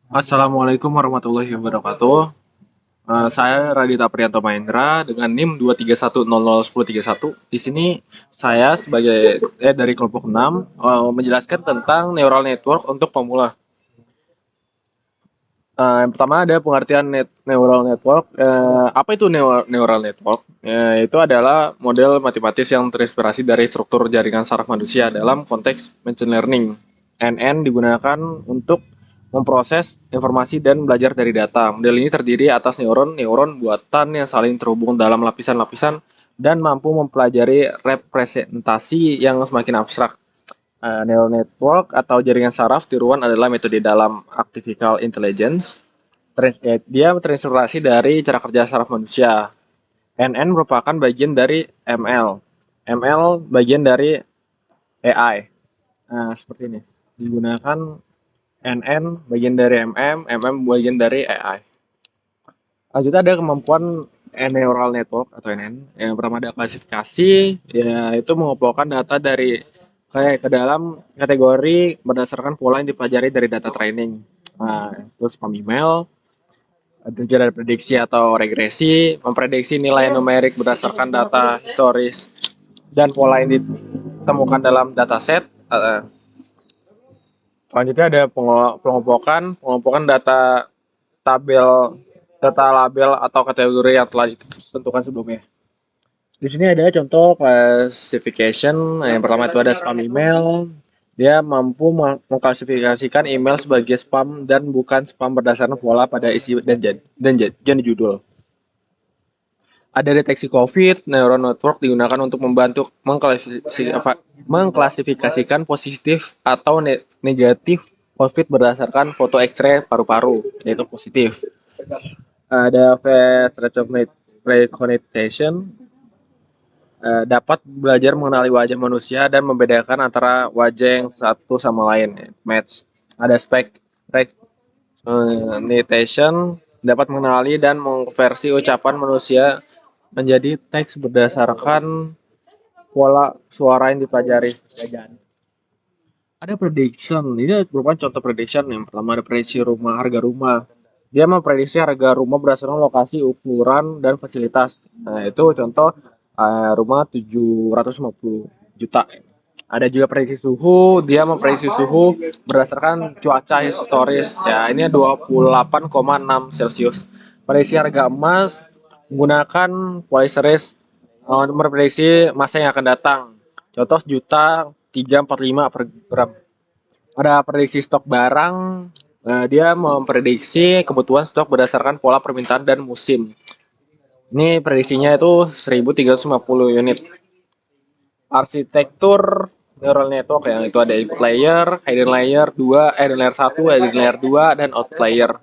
Assalamualaikum warahmatullahi wabarakatuh. Saya Radita Priyanto Mahendra dengan NIM 231001031. Di sini saya sebagai dari kelompok 6 menjelaskan tentang neural network untuk pemula. Yang pertama ada pengertian neural network. Apa itu neural network? Itu adalah model matematis yang terinspirasi dari struktur jaringan saraf manusia dalam konteks machine learning. NN digunakan untuk memproses informasi dan belajar dari data. Model ini terdiri atas neuron buatan yang saling terhubung dalam lapisan-lapisan dan mampu mempelajari representasi yang semakin abstrak. Neural network atau jaringan saraf tiruan adalah metode dalam artificial intelligence. Dia terinspirasi dari cara kerja saraf manusia. NN merupakan bagian dari ML. ML bagian dari AI. Nah, seperti ini. Digunakan NN bagian dari MM bagian dari AI. Lanjut ada kemampuan neural network atau NN. Yang pertama ada klasifikasi, yaitu mengumpulkan data dari kayak ke dalam kategori berdasarkan pola yang dipelajari dari data training. Nah, terus spam email, tujuan dari prediksi atau regresi, memprediksi nilai numerik berdasarkan data historis dan pola yang ditemukan dalam dataset. Selanjutnya ada pengelompokan data label atau kategori yang telah ditentukan sebelumnya. Di sini ada contoh classification. Yang pertama itu ada spam email. Dia mampu mengklasifikasikan email sebagai spam dan bukan spam berdasarkan pola pada isi dan judul. Ada deteksi COVID, neural network digunakan untuk membantu mengklasifikasikan positif atau negatif COVID berdasarkan foto X-ray paru-paru, yaitu positif. Ada face recognition, dapat belajar mengenali wajah manusia dan membedakan antara wajah yang satu sama lain. Match. Ada spec recognition, dapat mengenali dan mengkonversi ucapan manusia menjadi teks berdasarkan pola suara yang dipelajari. Ada prediction. Ini merupakan contoh prediction. Yang pertama ada prediksi harga rumah. Dia memprediksi harga rumah berdasarkan lokasi, ukuran, dan fasilitas. Nah, itu contoh rumah 750 juta. Ada juga prediksi suhu, dia memprediksi suhu berdasarkan cuaca historis. Ya, ini 28,6 Celcius. Prediksi harga emas menggunakan Poisoris memprediksi masa yang akan datang. Contoh juta 345 per gram. Ada prediksi stok barang, dia memprediksi kebutuhan stok berdasarkan pola permintaan dan musim. Ini prediksinya itu 1350 unit. Arsitektur neural network yang itu ada input layer, hidden layer 2, hidden layer 1, hidden layer 2, dan out layer.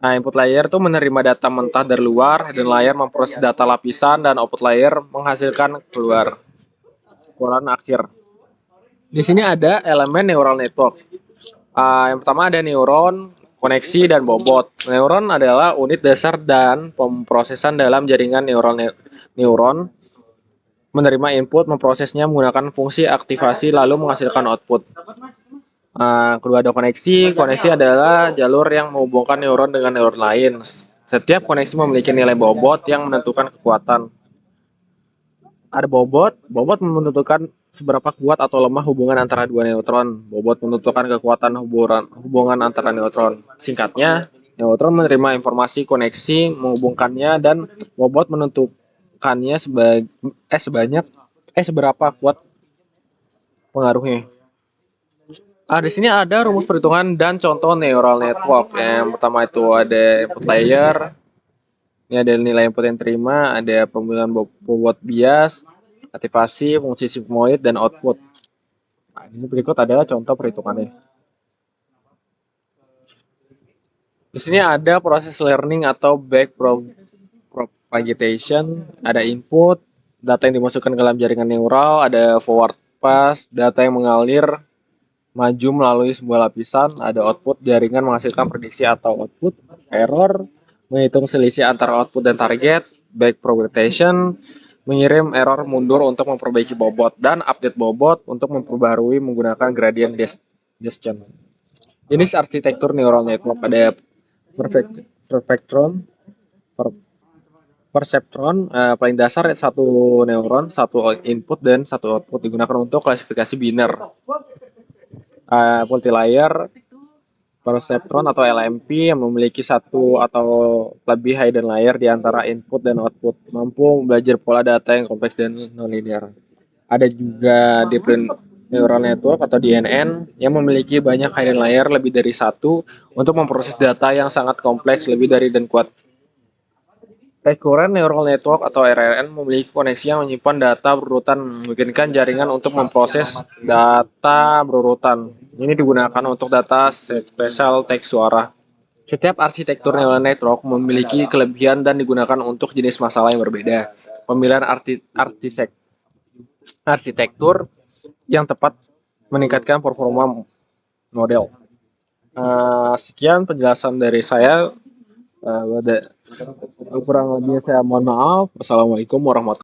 Nah, input layer itu menerima data mentah dari luar, hidden layer memproses data lapisan, dan output layer menghasilkan keluar ukuran akhir. Di sini ada elemen neural network. Yang pertama ada neuron, koneksi, dan bobot. Neuron adalah unit dasar dan pemrosesan dalam jaringan neuron menerima input, memprosesnya menggunakan fungsi aktivasi lalu menghasilkan output. Kedua ada koneksi. Koneksi adalah jalur yang menghubungkan neuron dengan neuron lain. Setiap koneksi memiliki nilai bobot yang menentukan kekuatan. Ada bobot menentukan seberapa kuat atau lemah hubungan antara dua neutron. Bobot menentukan kekuatan hubungan antara neutron. Singkatnya, neutron menerima informasi koneksi, menghubungkannya, dan bobot menentukannya seberapa kuat pengaruhnya. Di sini ada rumus perhitungan dan contoh neural network. Yang pertama itu ada input layer. Ini ada nilai input yang terima, ada pemilihan bobot bias, aktivasi, fungsi sigmoid, dan output. Nah, ini berikut adalah contoh perhitungannya. Di sini ada proses learning atau back propagation, ada input, data yang dimasukkan ke dalam jaringan neural, ada forward pass, data yang mengalir maju melalui sebuah lapisan, ada output, jaringan menghasilkan prediksi atau output, error, menghitung selisih antara output dan target, back propagation, mengirim error mundur untuk memperbaiki bobot, dan update bobot untuk memperbarui menggunakan gradient descent. Jenis arsitektur neural network ada perfectron, per- perceptron, paling dasar satu neuron, satu input dan satu output digunakan untuk klasifikasi biner. Multilayer perceptron atau LMP yang memiliki satu atau lebih hidden layer di antara input dan output, mampu belajar pola data yang kompleks dan nonlinear. Ada juga deep neural network atau DNN yang memiliki banyak hidden layer lebih dari satu untuk memproses data yang sangat kompleks lebih dari dan kuat. Recurrent Neural Network atau RNN memiliki koneksi yang menyimpan data berurutan, memungkinkan jaringan untuk memproses data berurutan. Ini digunakan untuk data spesial teks suara. Setiap arsitektur neural network memiliki kelebihan dan digunakan untuk jenis masalah yang berbeda. Pemilihan arsitektur yang tepat meningkatkan performa model. Sekian penjelasan dari saya. Kurang lebihnya saya mohon maaf. Wassalamualaikum warahmatullahi wabarakatuh.